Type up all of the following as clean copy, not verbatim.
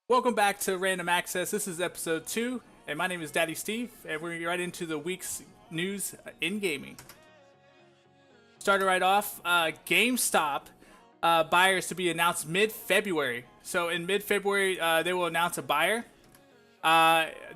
Welcome back to Random Access. This is episode 2, and my name is Daddy Steve, and we're going to get right into the week's news in gaming. Starting right off, GameStop buyers to be announced mid-February. So in mid-February, they will announce a buyer.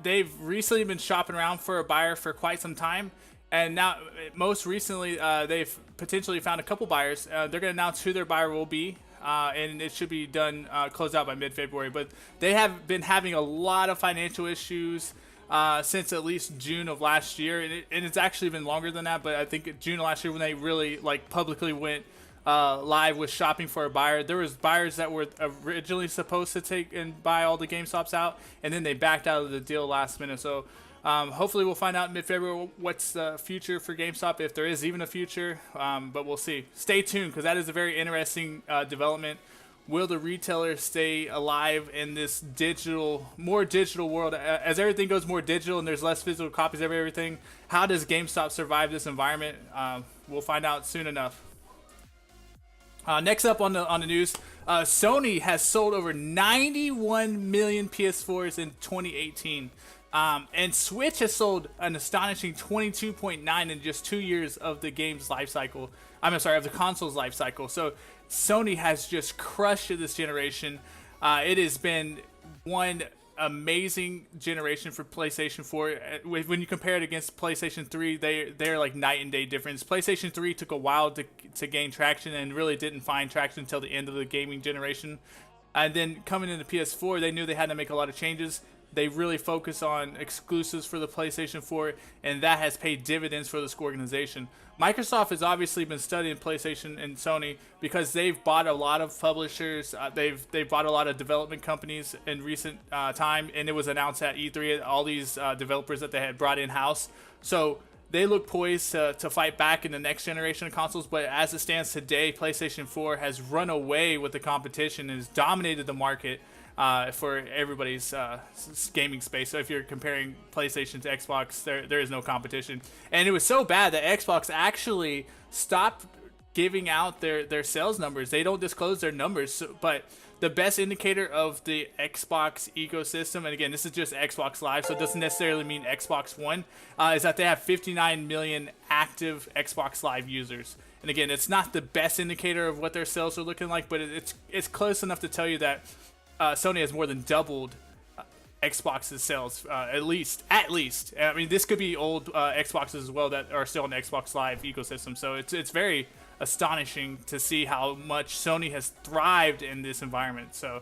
They've recently been shopping around for a buyer for quite some time, and now, most recently, they've potentially found a couple buyers. They're going to announce who their buyer will be. And it should be done, closed out by mid-February. But they have been having a lot of financial issues since at least June of last year, and it's actually been longer than that. But I think June of last year, when they really publicly went live with shopping for a buyer, there was buyers that were originally supposed to take and buy all the GameStops out, and then they backed out of the deal last minute. So hopefully we'll find out in mid-February what's the future for GameStop, if there is even a future, but we'll see. Stay tuned, because that is a very interesting development. Will the retailer stay alive in this more digital world? As everything goes more digital and there's less physical copies of everything, how does GameStop survive this environment? We'll find out soon enough. Next up on the news, Sony has sold over 91 million PS4s in 2018. And Switch has sold an astonishing 22.9 in just 2 years of the game's life cycle. Of the console's life cycle. So Sony has just crushed it this generation. It has been one amazing generation for PlayStation 4. When you compare it against PlayStation 3, they're like night and day difference. PlayStation 3 took a while to gain traction and really didn't find traction until the end of the gaming generation. And then coming into PS4, they knew they had to make a lot of changes. They really focus on exclusives for the PlayStation 4, and that has paid dividends for this organization. Microsoft has obviously been studying PlayStation and Sony because they've bought a lot of publishers. They've bought a lot of development companies in recent time, and it was announced at E3 all these developers that they had brought in-house. So they look poised to fight back in the next generation of consoles, but as it stands today, PlayStation 4 has run away with the competition and has dominated the market for everybody's gaming space. So if you're comparing PlayStation to Xbox, there is no competition. And it was so bad that Xbox actually stopped giving out their sales numbers. They don't disclose their numbers, but the best indicator of the Xbox ecosystem, and again, this is just Xbox Live, so it doesn't necessarily mean Xbox One, is that they have 59 million active Xbox Live users. And again, it's not the best indicator of what their sales are looking like, but it's close enough to tell you that Sony has more than doubled Xbox's sales, at least. I mean, this could be old Xboxes as well that are still in the Xbox Live ecosystem. So it's very astonishing to see how much Sony has thrived in this environment. So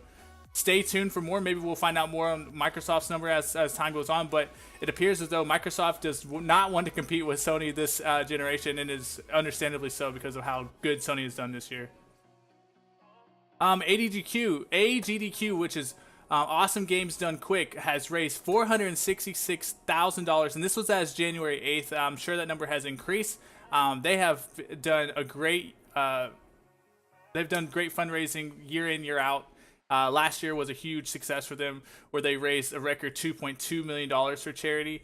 stay tuned for more. Maybe we'll find out more on Microsoft's number as time goes on. But it appears as though Microsoft does not want to compete with Sony this generation, and is understandably so because of how good Sony has done this year. AGDQ, which is Awesome Games Done Quick, has raised $466,000, and this was as January 8th. I'm sure that number has increased. They have done great fundraising year in, year out. Last year was a huge success for them, where they raised a record $2.2 million for charity.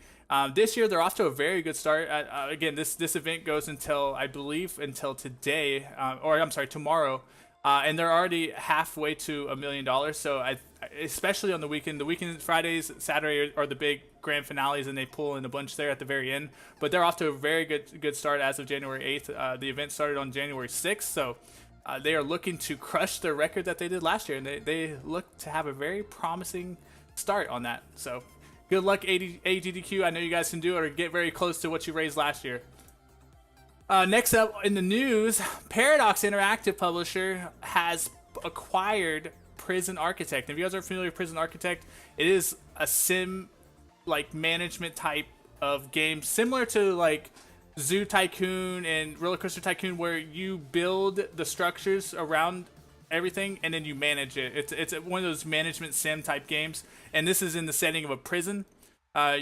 This year, they're off to a very good start. Again, this event goes until, I believe, until today, tomorrow. And they're already halfway to $1 million. So especially on the weekend Fridays, Saturday are the big grand finales, and they pull in a bunch there at the very end. But they're off to a very good start as of January 8th. The event started on January 6th, so they are looking to crush their record that they did last year, and they look to have a very promising start on that. So good luck, AGDQ. I know you guys can do it or get very close to what you raised last year. Next up in the news, Paradox Interactive publisher has acquired Prison Architect. If you guys are familiar with Prison Architect, it is a sim management type of game, similar to Zoo Tycoon and Roller Coaster Tycoon, where you build the structures around everything and then you manage it. It's one of those management sim type games, and this is in the setting of a prison.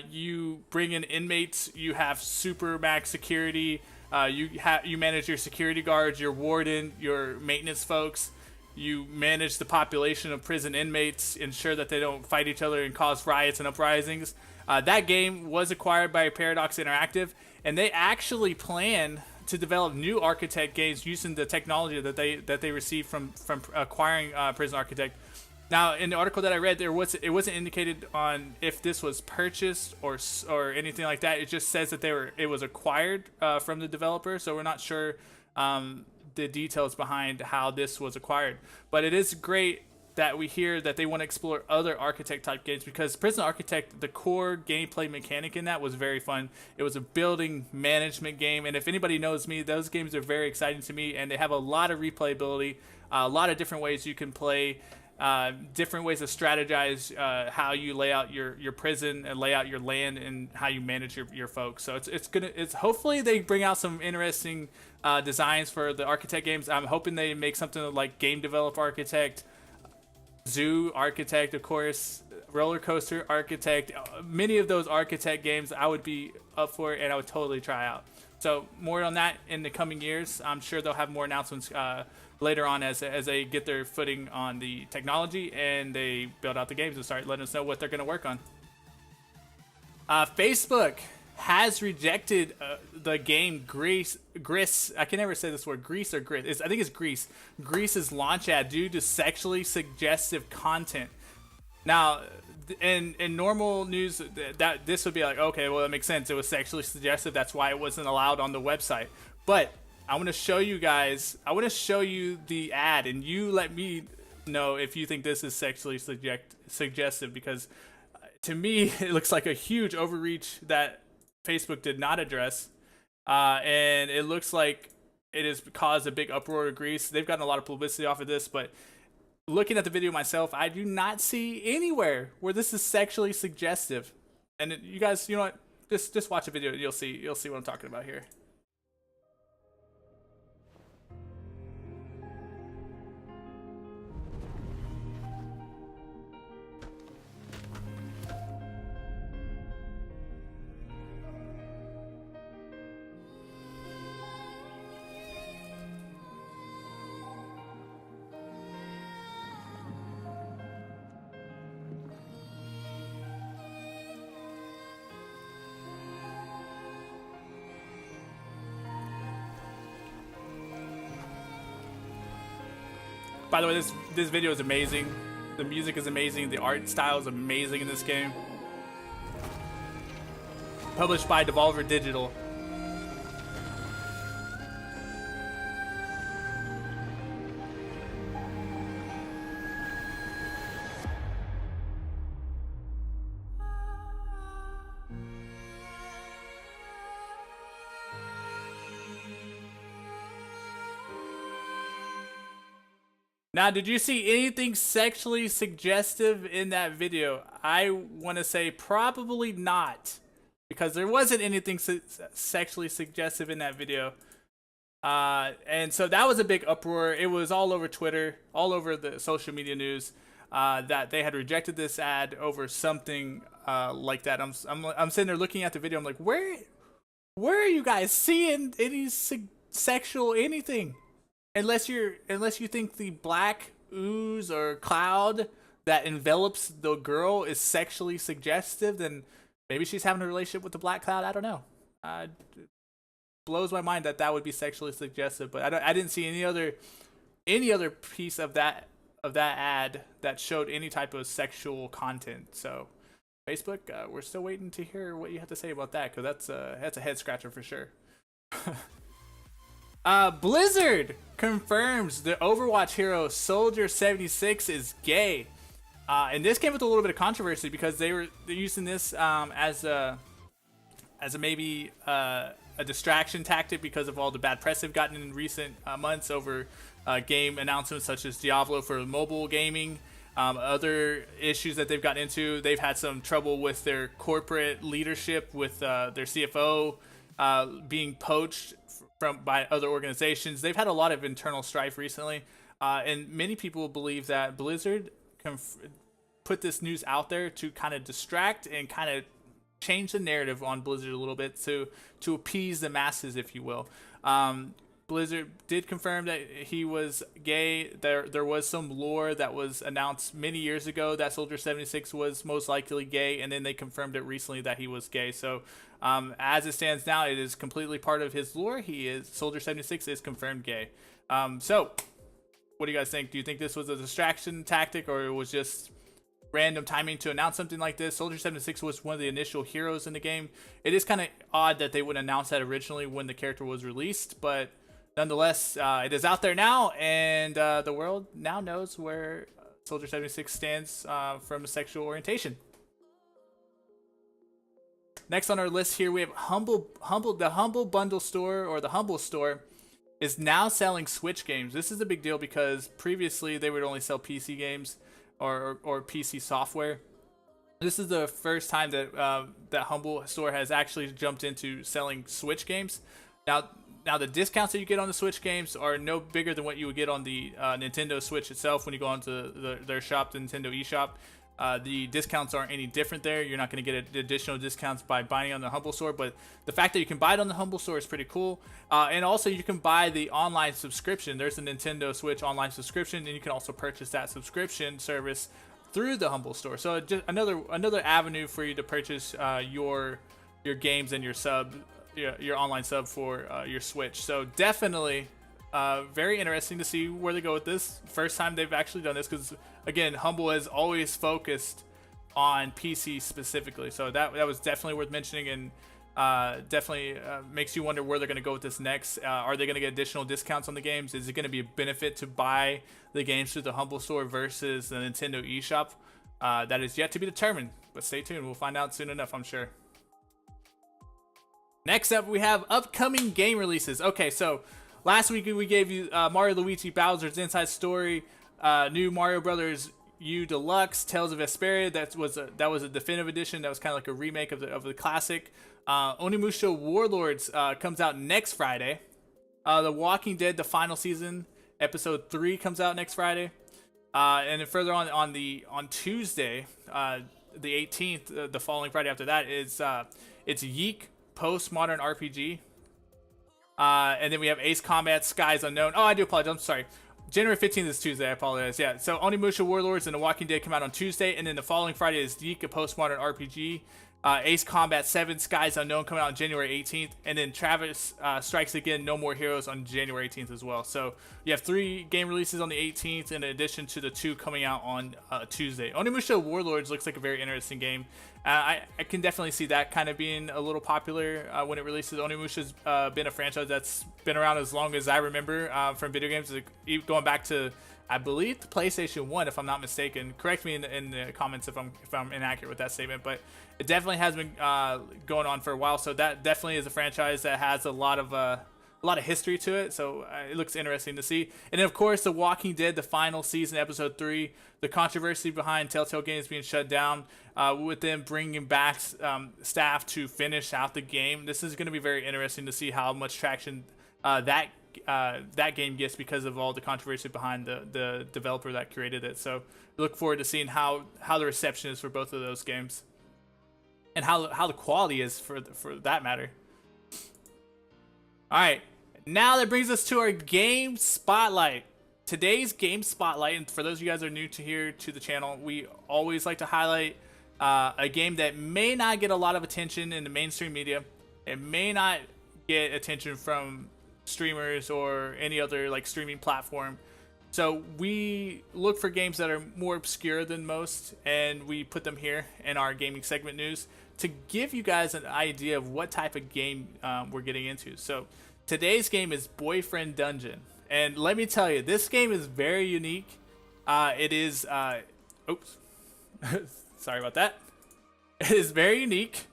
You bring in inmates, you have super max security. You manage your security guards, your warden, your maintenance folks. You manage the population of prison inmates, ensure that they don't fight each other and cause riots and uprisings. That game was acquired by Paradox Interactive, and they actually plan to develop new Architect games using the technology that they received from acquiring Prison Architect. Now, in the article that I read, it wasn't indicated on if this was purchased or anything like that. It just says that it was acquired from the developer. So we're not sure the details behind how this was acquired. But it is great that we hear that they want to explore other architect type games, because Prison Architect, the core gameplay mechanic in that was very fun. It was a building management game, and if anybody knows me, those games are very exciting to me, and they have a lot of replayability, a lot of different ways you can play, different ways to strategize how you lay out your prison and lay out your land and how you manage your folks. So it's hopefully they bring out some interesting designs for the Architect games. I'm hoping they make something like Game Develop Architect, Zoo Architect, of course, Roller Coaster Architect. Many of those Architect games I would be up for, and I would totally try out. So more on that in the coming years. I'm sure they'll have more announcements later on as they get their footing on the technology and they build out the games and start letting us know what they're going to work on. Facebook has rejected the game Grease. I can never say this word, Grease or Gris. I think it's Grease. Grease's launch ad due to sexually suggestive content. Now, in normal news, that this would be like, okay, well, that makes sense. It was sexually suggestive. That's why it wasn't allowed on the website. But I want to show you guys. I want to show you the ad, and you let me know if you think this is sexually suggestive, because to me, it looks like a huge overreach that Facebook did not address, and it looks like it has caused a big uproar of Greece. They've gotten a lot of publicity off of this, but looking at the video myself, I do not see anywhere where this is sexually suggestive. And you guys, you know what? Just watch the video, and you'll see what I'm talking about here. By the way, this video is amazing. The music is amazing. The art style is amazing in this game. Published by Devolver Digital. Now, did you see anything sexually suggestive in that video? I want to say probably not, because there wasn't anything sexually suggestive in that video. And so that was a big uproar. It was all over Twitter, all over the social media news, that they had rejected this ad over something like that. I'm sitting there looking at the video. I'm like, where are you guys seeing any sexual anything? Unless you think the black ooze or cloud that envelops the girl is sexually suggestive, then maybe she's having a relationship with the black cloud. I don't know. It blows my mind that would be sexually suggestive. But I didn't see any other piece of that ad that showed any type of sexual content. So Facebook, we're still waiting to hear what you have to say about that, because that's a head scratcher for sure. Blizzard confirms the Overwatch hero Soldier 76 is gay. And this came with a little bit of controversy, because they're using this as a maybe a distraction tactic because of all the bad press they've gotten in recent months over game announcements such as Diablo for mobile gaming. Other issues that they've gotten into, they've had some trouble with their corporate leadership, with their CFO being poached by other organizations. They've had a lot of internal strife recently, and many people believe that Blizzard put this news out there to kind of distract and kind of change the narrative on Blizzard a little bit to appease the masses, if you will. Blizzard did confirm that he was gay. There was some lore that was announced many years ago that Soldier 76 was most likely gay, and then they confirmed it recently that he was gay. So as it stands now, it is completely part of his lore. Soldier 76 is confirmed gay. So What do you guys think? Do you think this was a distraction tactic, or it was just random timing to announce something like this? Soldier 76 was one of the initial heroes in the game. It is kind of odd that they would announce that originally when the character was released, but nonetheless, it is out there now, and the world now knows where Soldier 76 stands from a sexual orientation. Next on our list here, we have the Humble Bundle Store, or the Humble Store, is now selling Switch games. This is a big deal because previously they would only sell PC games or PC software. This is the first time that that Humble Store has actually jumped into selling Switch games. Now the discounts that you get on the Switch games are no bigger than what you would get on the Nintendo Switch itself when you go onto their shop, the Nintendo eShop. The discounts aren't any different there. You're not going to get additional discounts by buying on the Humble Store, but the fact that you can buy it on the Humble Store is pretty cool. And also you can buy the online subscription. There's a Nintendo Switch online subscription, and you can also purchase that subscription service through the Humble Store. So just another avenue for you to purchase your games and your online sub for your Switch. So definitely very interesting to see where they go with this. First time they've actually done this, because again, Humble has always focused on PC specifically. So that was definitely worth mentioning, and definitely makes you wonder where they're going to go with this next. Are they going to get additional discounts on the games? Is it going to be a benefit to buy the games through the Humble Store versus the Nintendo eShop? That is yet to be determined, but stay tuned. We'll find out soon enough, I'm sure. Next up, we have upcoming game releases. Okay, so last week we gave you Mario Luigi Bowser's Inside Story, new Mario Brothers U Deluxe, Tales of Vesperia. That was a definitive edition. That was kind of like a remake of the classic. Onimusha Warlords comes out next Friday. The Walking Dead, the final season, episode 3 comes out next Friday. And then further on Tuesday, the 18th, the following Friday after that, it's Yeek Postmodern RPG. And then we have Ace Combat Skies Unknown. Oh, I do apologize. I'm sorry. January 15th is Tuesday. I apologize. Yeah. So Onimusha Warlords and The Walking Dead come out on Tuesday, and then the following Friday is Yeek, a Postmodern RPG. Ace Combat 7 Skies Unknown coming out on January 18th, and then Travis Strikes Again No More Heroes on January 18th as well. So you have 3 game releases on the 18th in addition to the 2 coming out on Tuesday. Onimusha Warlords looks like a very interesting game. I can definitely see that kind of being a little popular when it releases. Onimusha's been a franchise that's been around as long as I remember from video games, going back to, I believe, the PlayStation 1, if I'm not mistaken. Correct me in the comments if I'm inaccurate with that statement, but it definitely has been going on for a while. So that definitely is a franchise that has a lot of history to it. So it looks interesting to see. And then, of course, The Walking Dead, the final season, episode 3, the controversy behind Telltale Games being shut down, with them bringing back staff to finish out the game. This is going to be very interesting to see how much traction that game gets because of all the controversy behind the developer that created it. So look forward to seeing how the reception is for both of those games, and how the quality is for that matter. All right, now that brings us to our game spotlight. Today's game spotlight, and for those of you guys that are new to the channel, we always like to highlight a game that may not get a lot of attention in the mainstream media. It may not get attention from streamers or any other like streaming platform. So we look for games that are more obscure than most, and we put them here in our gaming segment news to give you guys an idea of what type of game we're getting into. So today's game is Boyfriend Dungeon, and let me tell you, this game is very unique. It is oops sorry about that. It is very unique.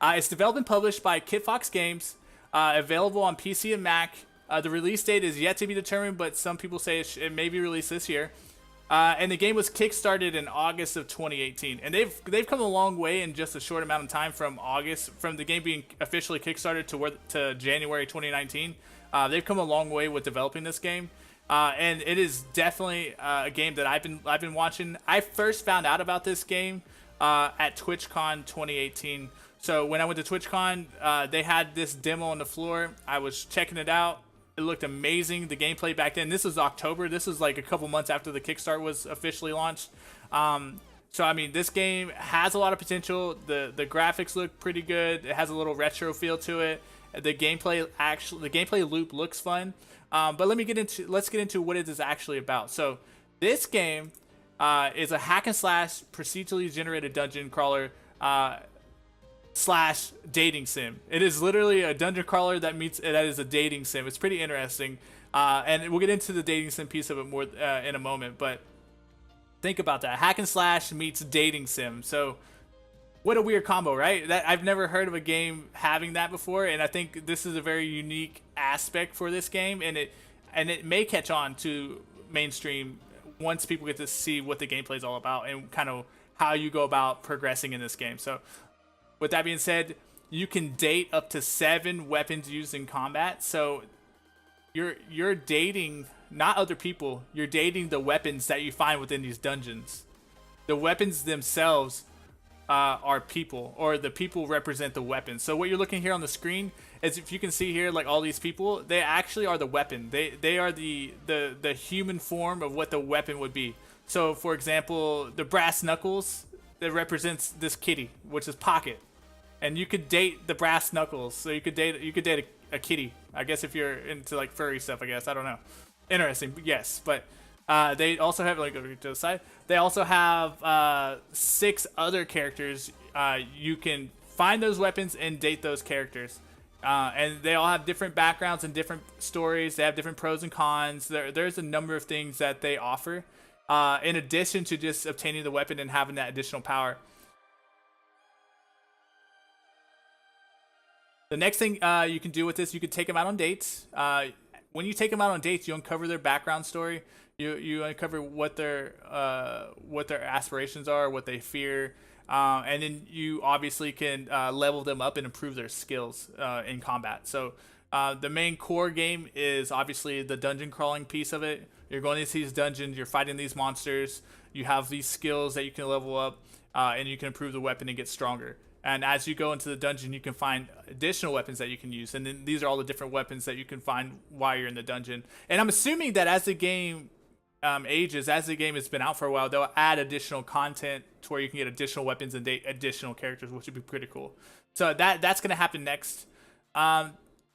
It's developed and published by Kit Fox Games, available on PC and Mac. The release date is yet to be determined, but some people say it may be released this year. And the game was kickstarted in August of 2018, and they've come a long way in just a short amount of time from the game being officially kickstarted to January 2019. They've come a long way with developing this game, and it is definitely a game that I've been watching. I first found out about this game at TwitchCon 2018. So when I went to TwitchCon, they had this demo on the floor. I was checking it out. It looked amazing. The gameplay back then, this was October. This was like a couple months after the Kickstarter was officially launched. So I mean, this game has a lot of potential. The graphics look pretty good. It has a little retro feel to it. The gameplay loop looks fun. But let's get into what it is actually about. So this game is a hack and slash procedurally generated dungeon crawler slash dating sim. It is literally a dungeon crawler that is a dating sim. It's pretty interesting, and we'll get into the dating sim piece of it more in a moment. But think about that: hack and slash meets dating sim. So what a weird combo, right? That I've never heard of a game having that before, and I think this is a very unique aspect for this game, and it may catch on to mainstream once people get to see what the gameplay is all about and kind of how you go about progressing in this game. So with that being said, you can date up to 7 weapons used in combat. So you're dating not other people, you're dating the weapons that you find within these dungeons. The weapons themselves are people, or the people represent the weapons. So what you're looking here on the screen is, if you can see here, like all these people, they actually are the weapon. They are the human form of what the weapon would be. So for example, the brass knuckles, that represents this kitty, which is Pocket, and you could date the brass knuckles. So you could date a kitty, I guess, if you're into like furry stuff. I guess, I don't know. Interesting, yes, but they also have, like, over to the side, they also have 6 other characters. You can find those weapons and date those characters, and they all have different backgrounds and different stories. They have different pros and cons. There's a number of things that they offer, in addition to just obtaining the weapon and having that additional power. The next thing you can do with this, you can take them out on dates. When you take them out on dates, you uncover their background story. You uncover what their aspirations are, what they fear, and then you obviously can level them up and improve their skills in combat. So the main core game is obviously the dungeon crawling piece of it. You're going into these dungeons, you're fighting these monsters, you have these skills that you can level up, and you can improve the weapon and get stronger. And as you go into the dungeon, you can find additional weapons that you can use. And then these are all the different weapons that you can find while you're in the dungeon. And I'm assuming that as the game ages, as the game has been out for a while, they'll add additional content to where you can get additional weapons and date additional characters, which would be pretty cool. So that's going to happen next. And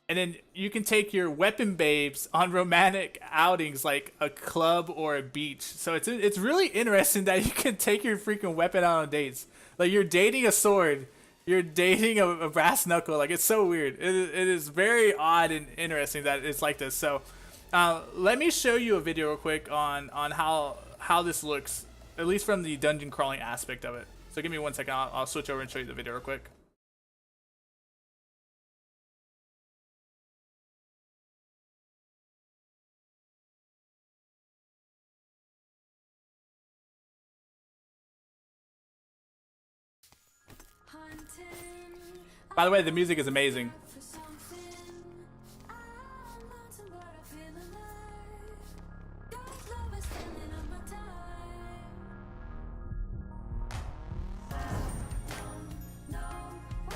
then you can take your weapon babes on romantic outings like a club or a beach. So it's really interesting that you can take your freaking weapon out on dates. Like, you're dating a sword, you're dating a brass knuckle. Like, it's so weird. It is very odd and interesting that it's like this. So let me show you a video real quick on how this looks, at least from the dungeon crawling aspect of it. So give me 1 second. I'll switch over and show you the video real quick. By the way, the music is amazing.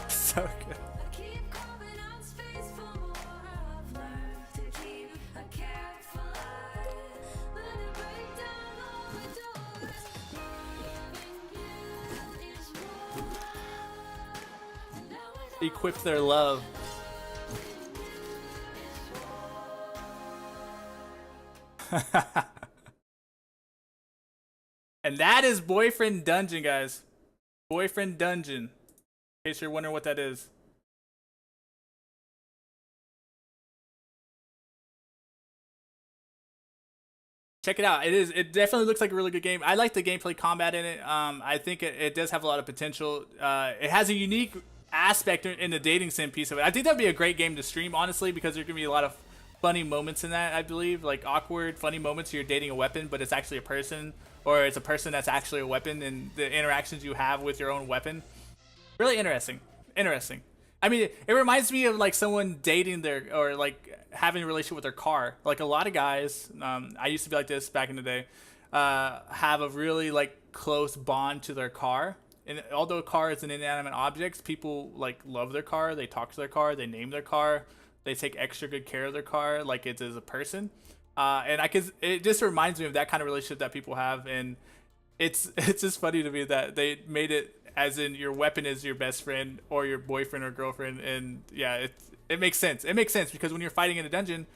So good. Equip their love. And that is Boyfriend Dungeon, guys. Boyfriend Dungeon. In case you're wondering what that is. Check it out. It definitely looks like a really good game. I like the gameplay combat in it. I think it does have a lot of potential. It has a unique aspect in the dating sim piece of it. I think that'd be a great game to stream, honestly, because there's gonna be a lot of funny moments in that. I believe, like awkward, funny moments. You're dating a weapon, but it's actually a person, or it's a person that's actually a weapon, and the interactions you have with your own weapon. Really interesting. Interesting. I mean, it reminds me of like someone dating their, or like having a relationship with their car. Like a lot of guys, I used to be like this back in the day, have a really like close bond to their car. And although a car is an inanimate object, people like love their car. They talk to their car. They name their car. They take extra good care of their car, like it is a person. And it just reminds me of that kind of relationship that people have. And it's just funny to me that they made it as in your weapon is your best friend or your boyfriend or girlfriend. And yeah, it makes sense. It makes sense because when you're fighting in a dungeon,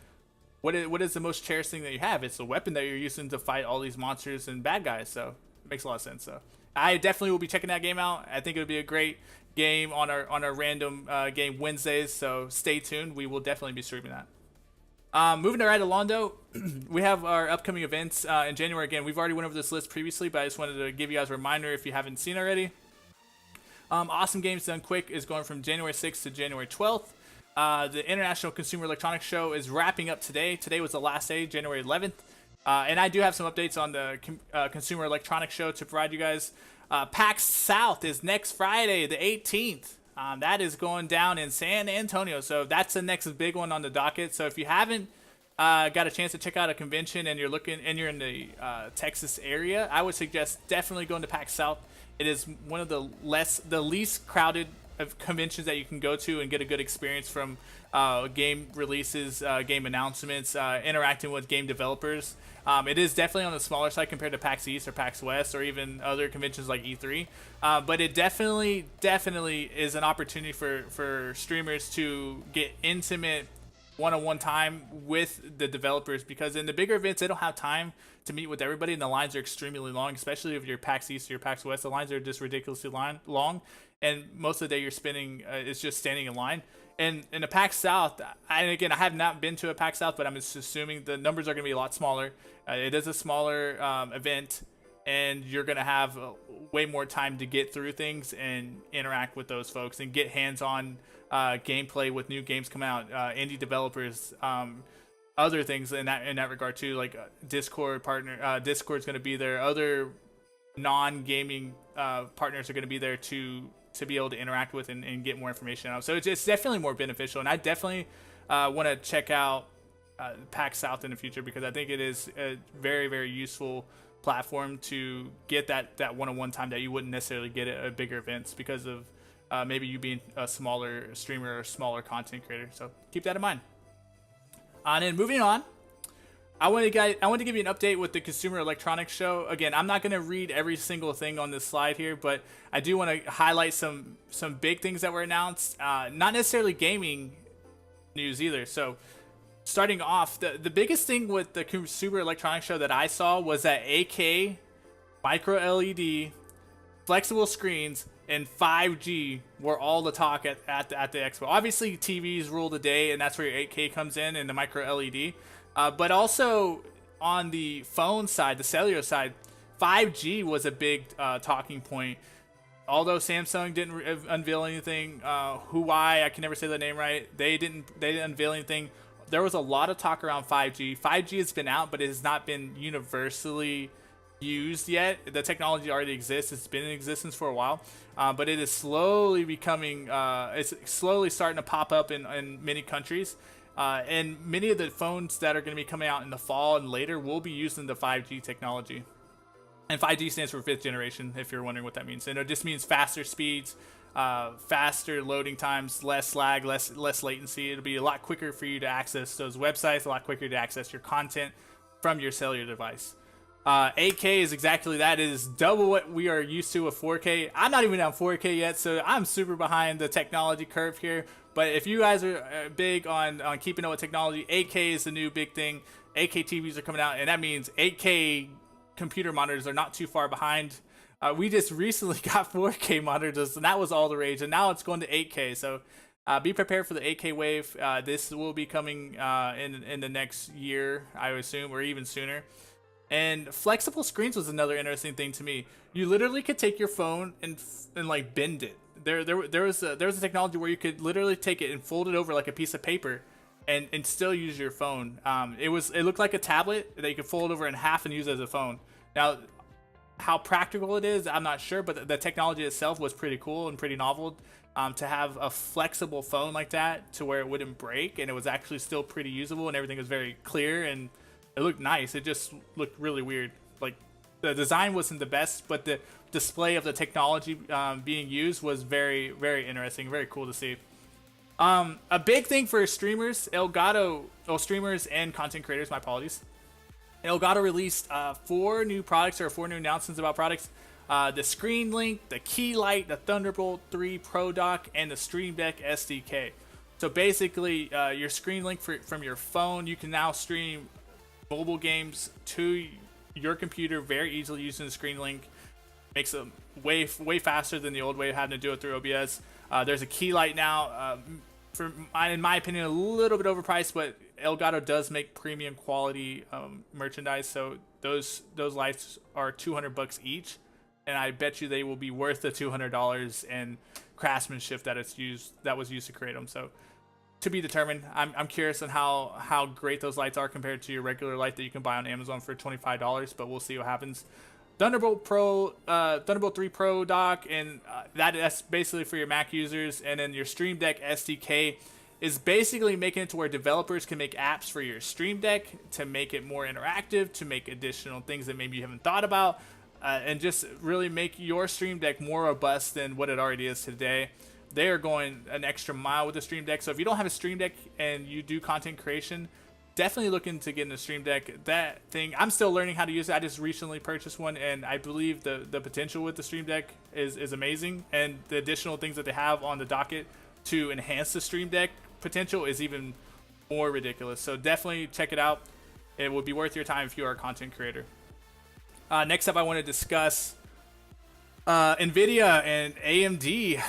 what is the most cherished thing that you have? It's the weapon that you're using to fight all these monsters and bad guys. So it makes a lot of sense. So I definitely will be checking that game out. I think it'll be a great game on our random game Wednesdays. So stay tuned. We will definitely be streaming that. Moving right along though, we have our upcoming events in January. Again, we've already went over this list previously, but I just wanted to give you guys a reminder if you haven't seen already. Awesome Games Done Quick is going from January 6th to January 12th. The International Consumer Electronics Show is wrapping up today. Today was the last day, January 11th. And I do have some updates on the Consumer Electronics Show to provide you guys. PAX South is next Friday, the 18th. That is going down in San Antonio. So that's the next big one on the docket. So if you haven't got a chance to check out a convention and you're in the Texas area, I would suggest definitely going to PAX South. It is one of the least crowded of conventions that you can go to and get a good experience from game releases, game announcements, interacting with game developers. It is definitely on the smaller side compared to PAX East or PAX West or even other conventions like E3. But it definitely is an opportunity for streamers to get intimate one-on-one time with the developers, because in the bigger events they don't have time to meet with everybody and the lines are extremely long, especially if you're PAX East or your PAX West. The lines are just ridiculously long, and most of the day you're spending is just standing in line. And in a PAX South, I have not been to a PAX South, but I'm just assuming the numbers are going to be a lot smaller. It is a smaller event, and you're going to have way more time to get through things and interact with those folks and get hands-on gameplay with new games coming out, indie developers, other things in that regard too, like Discord partner. Discord's going to be there. Other non-gaming partners are going to be there to be able to interact with and get more information out. So it's definitely more beneficial, and I definitely want to check out PAX South in the future, because I think it is a very, very useful platform to get that one-on-one time that you wouldn't necessarily get at bigger events because of maybe you being a smaller streamer or smaller content creator. So keep that in mind. And then moving on, I want to give you an update with the Consumer Electronics Show. Again, I'm not going to read every single thing on this slide here, but I do want to highlight some big things that were announced. Not necessarily gaming news either. So starting off, the biggest thing with the Consumer Electronics Show that I saw was that 8K, micro LED, flexible screens, and 5G were all the talk at the expo. Obviously, TVs rule the day, and that's where your 8K comes in and the micro LED. But also on the phone side, the cellular side, 5G was a big talking point. Although Samsung didn't unveil anything, Huawei, I can never say the name right, they didn't unveil anything. There was a lot of talk around 5G. 5G has been out, but it has not been universally used yet. The technology already exists. It's been in existence for a while, but it is slowly becoming, it's slowly starting to pop up in many countries. And many of the phones that are going to be coming out in the fall and later will be using the 5G technology. And 5G stands for 5th generation, if you're wondering what that means. And it just means faster speeds, faster loading times, less lag, less latency. It'll be a lot quicker for you to access those websites, a lot quicker to access your content from your cellular device. 8K is exactly that. It is double what we are used to with 4K. I'm not even on 4K yet, so I'm super behind the technology curve here. But if you guys are big on keeping up with technology, 8K is the new big thing. 8K TVs are coming out, and that means 8K computer monitors are not too far behind. We just recently got 4K monitors, and that was all the rage, and now it's going to 8K. So be prepared for the 8K wave. This will be coming in the next year, I would assume, or even sooner. And flexible screens was another interesting thing to me. You literally could take your phone and like bend it. There was a technology where you could literally take it and fold it over like a piece of paper, and still use your phone. It looked like a tablet that you could fold over in half and use as a phone. Now, how practical it is, I'm not sure, but the technology itself was pretty cool and pretty novel. To have a flexible phone like that to where it wouldn't break and it was actually still pretty usable and everything was very clear and it looked nice. It just looked really weird. Like, the design wasn't the best, but the display of the technology being used was very, very interesting, very cool to see. A big thing for streamers, streamers and content creators, my apologies. Elgato released 4 new products, or 4 new announcements about products. The Screen Link, the Key Light, the Thunderbolt 3 Pro Dock, and the Stream Deck SDK. So basically, your screen link from your phone, you can now stream mobile games to your computer very easily using the screen link. Makes them way faster than the old way of having to do it through OBS. There's a key light now. In my opinion, a little bit overpriced, but Elgato does make premium quality merchandise. So those lights are $200 each, and I bet you they will be worth the $200 and craftsmanship that was used to create them. So to be determined. I'm curious on how great those lights are compared to your regular light that you can buy on Amazon for $25, but we'll see what happens. Thunderbolt 3 Pro dock, and that's basically for your Mac users. And then your Stream Deck SDK is basically making it to where developers can make apps for your Stream Deck to make it more interactive, to make additional things that maybe you haven't thought about, and just really make your Stream Deck more robust than what it already is today. They are going an extra mile with the Stream Deck. So if you don't have a Stream Deck and you do content creation, definitely look into getting a Stream Deck. That thing, I'm still learning how to use it. I just recently purchased one, and I believe the potential with the Stream Deck is amazing. And the additional things that they have on the docket to enhance the Stream Deck potential is even more ridiculous. So definitely check it out. It will be worth your time if you are a content creator. Next up, I want to discuss NVIDIA and AMD.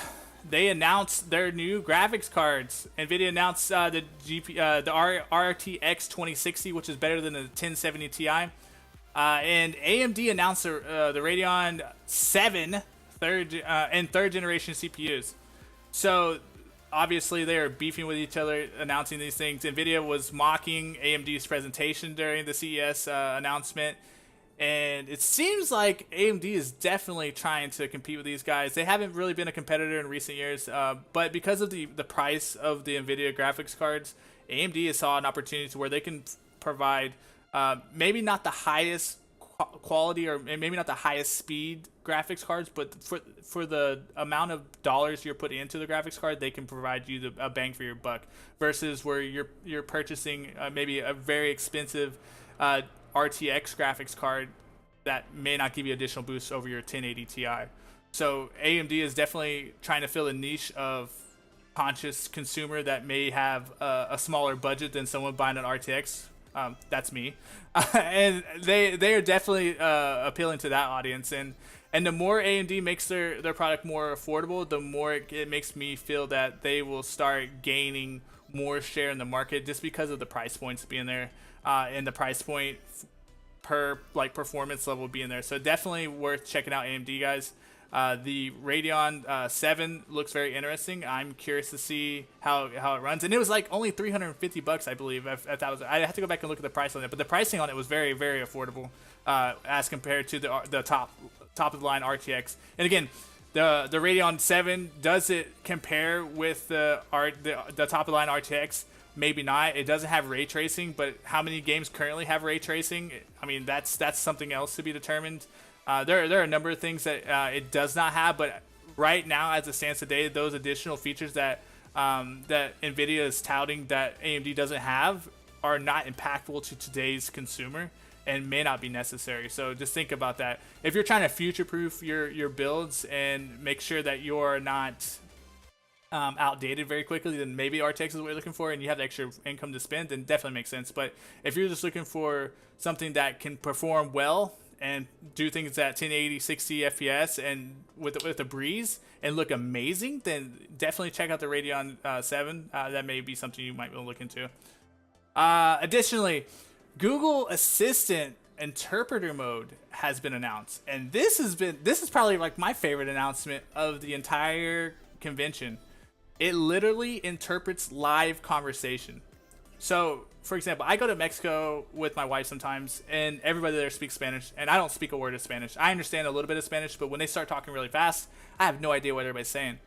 They announced their new graphics cards. NVIDIA announced the RTX 2060, which is better than the 1070 Ti. And AMD announced the Radeon 7 third generation CPUs. So obviously they are beefing with each other, announcing these things. NVIDIA was mocking AMD's presentation during the CES announcement. And it seems like AMD is definitely trying to compete with these guys. They haven't really been a competitor in recent years, but because of the price of the NVIDIA graphics cards, AMD has saw an opportunity to where they can provide maybe not the highest quality or maybe not the highest speed graphics cards, but for the amount of dollars you're putting into the graphics card, they can provide you a bang for your buck. Versus where you're purchasing maybe a very expensive RTX graphics card that may not give you additional boosts over your 1080 Ti. So AMD is definitely trying to fill a niche of conscious consumer that may have a smaller budget than someone buying an RTX. That's me. And they are definitely appealing to that audience. And the more AMD makes their product more affordable, the more it makes me feel that they will start gaining more share in the market just because of the price points being there. And the price point per performance level being there. So definitely worth checking out AMD, guys. The Radeon 7 looks very interesting. I'm curious to see how it runs. And it was like only $350, I believe. I have to go back and look at the price on it, but the pricing on it was very, very affordable as compared to the top of the line RTX. And again, the Radeon 7, does it compare with the top of the line RTX? Maybe not. It doesn't have ray tracing, but how many games currently have ray tracing? I mean, that's something else to be determined. There are a number of things that it does not have, but right now, as it stands today, those additional features that NVIDIA is touting that AMD doesn't have are not impactful to today's consumer and may not be necessary. So just think about that. If you're trying to future-proof your builds and make sure that you're not outdated very quickly, then maybe RTX is what you're looking for and you have the extra income to spend, then definitely makes sense. But if you're just looking for something that can perform well and do things at 1080 60 FPS and with a breeze and look amazing, then definitely check out the Radeon 7. That may be something you might want to look into. Additionally, Google Assistant interpreter mode has been announced, and this is probably like my favorite announcement of the entire convention. It literally interprets live conversation. So, for example, I go to Mexico with my wife sometimes, and everybody there speaks Spanish, and I don't speak a word of Spanish. I understand a little bit of Spanish, but when they start talking really fast, I have no idea what everybody's saying.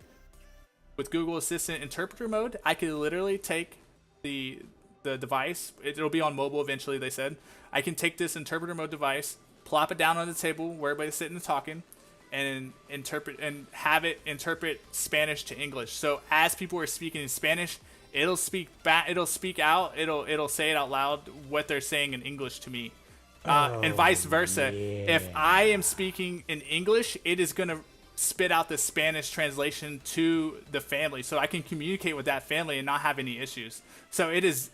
With Google Assistant interpreter mode, I could literally take the device. It'll be on mobile eventually, they said. I can take this interpreter mode device, plop it down on the table where everybody's sitting and talking, and interpret and have it interpret Spanish to English. So as people are speaking in Spanish, it'll speak back. It'll speak out. It'll say it out loud what they're saying in English to me, and vice versa. Yeah. If I am speaking in English, it is gonna spit out the Spanish translation to the family, so I can communicate with that family and not have any issues. So it is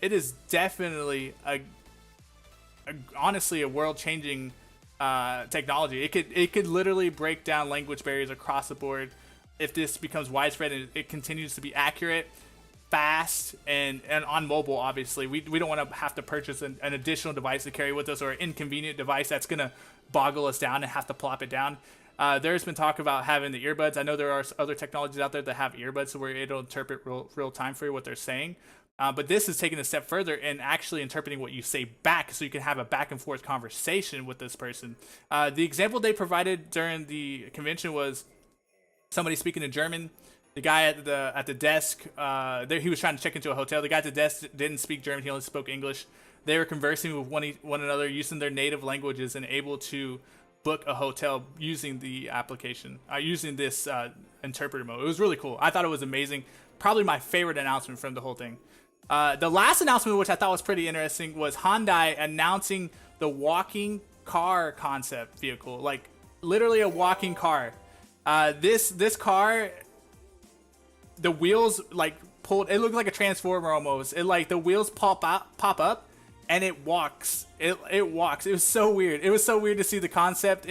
definitely honestly a world changing technology. It could literally break down language barriers across the board if this becomes widespread and it continues to be accurate, fast, and on mobile. Obviously, we don't want to have to purchase an additional device to carry with us, or an inconvenient device that's gonna boggle us down and have to plop it down. There's been talk about having the earbuds. I know there are other technologies out there that have earbuds, so where it'll interpret real time for you what they're saying. But this is taking a step further and actually interpreting what you say back, so you can have a back and forth conversation with this person. The example they provided during the convention was somebody speaking in German. The guy at the desk, he was trying to check into a hotel. The guy at the desk didn't speak German; he only spoke English. They were conversing with one another using their native languages and able to book a hotel using the application, using this interpreter mode. It was really cool. I thought it was amazing. Probably my favorite announcement from the whole thing. The last announcement, which I thought was pretty interesting, was Hyundai announcing the walking car concept vehicle, like literally a walking car. This car, the wheels like pulled. It looked like a transformer almost. It like the wheels pop up, and it walks. It walks. It was so weird. It was so weird to see the concept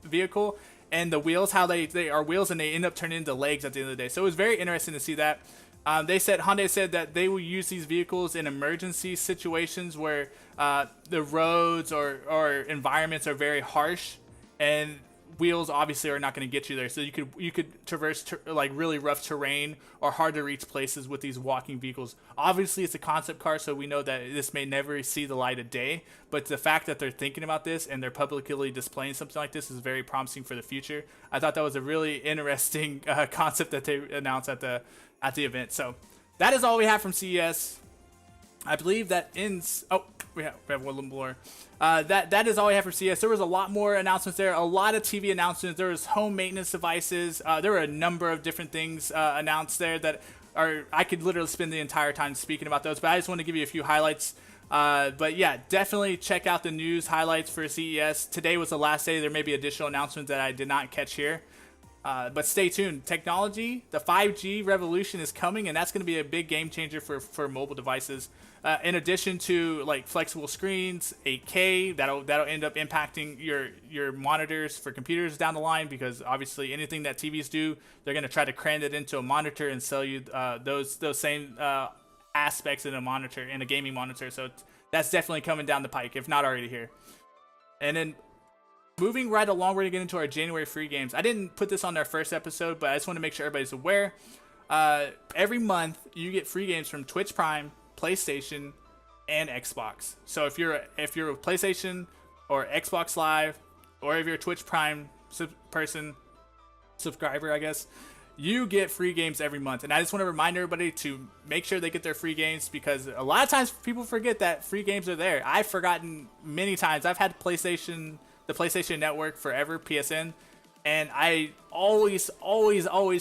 vehicle and the wheels, how they are wheels and they end up turning into legs at the end of the day. So it was very interesting to see that. Hyundai said that they will use these vehicles in emergency situations where the roads or environments are very harsh, and wheels obviously are not going to get you there. So you could traverse like really rough terrain or hard to reach places with these walking vehicles. Obviously, it's a concept car, so we know that this may never see the light of day. But the fact that they're thinking about this and they're publicly displaying something like this is very promising for the future. I thought that was a really interesting concept that they announced at the event. So that is all we have from CES. I believe that ends. Oh, we have one little more. That is all we have for CES. There was a lot more announcements there. A lot of TV announcements. There was home maintenance devices. There were a number of different things announced there that I could literally spend the entire time speaking about those. But I just want to give you a few highlights. But yeah, definitely check out the news highlights for CES. Today was the last day. There may be additional announcements that I did not catch here. But stay tuned. Technology, the 5G revolution is coming, and that's going to be a big game changer for mobile devices. In addition to like flexible screens, 8K, that'll end up impacting your monitors for computers down the line, because obviously anything that TVs do, they're going to try to cram it into a monitor and sell you those same aspects in a gaming monitor. So that's definitely coming down the pike, if not already here. And then moving right along, we're going to get into our January free games. I didn't put this on our first episode, but I just want to make sure everybody's aware. Every month, you get free games from Twitch Prime, PlayStation, and Xbox. So if you're a PlayStation or Xbox Live, or if you're a Twitch Prime subscriber, I guess, you get free games every month. And I just want to remind everybody to make sure they get their free games, because a lot of times people forget that free games are there. I've forgotten many times. I've had the PlayStation Network forever, PSN, and I always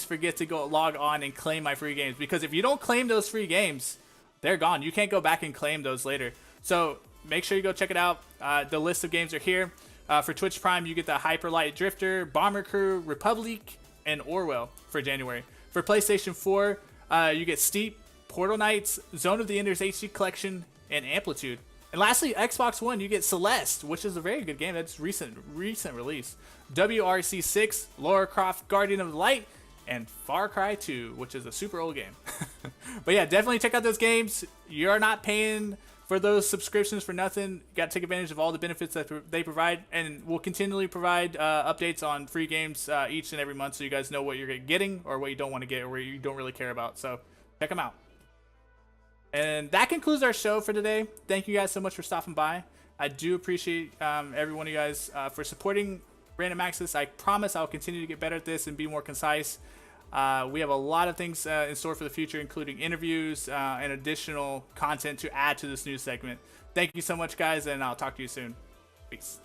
forget to go log on and claim my free games, because if you don't claim those free games, they're gone. You can't go back and claim those later. So make sure you go check it out. The list of games are here. For Twitch Prime, you get the Hyper Light Drifter, Bomber Crew, Republic, and Orwell for January. For PlayStation 4, you get Steep, Portal Knights, Zone of the Enders HD Collection, and Amplitude. And lastly, Xbox One, you get Celeste, which is a very good game. That's recent release. WRC 6, Lara Croft, Guardian of the Light, and Far Cry 2, which is a super old game. But yeah, definitely check out those games. You're not paying for those subscriptions for nothing. You got to take advantage of all the benefits that they provide, and we'll continually provide updates on free games each and every month, so you guys know what you're getting or what you don't want to get or what you don't really care about. So check them out. And that concludes our show for today. Thank you guys so much for stopping by. I do appreciate every one of you guys for supporting Random Access. I promise I'll continue to get better at this and be more concise. We have a lot of things in store for the future, including interviews and additional content to add to this news segment. Thank you so much, guys, and I'll talk to you soon. Peace.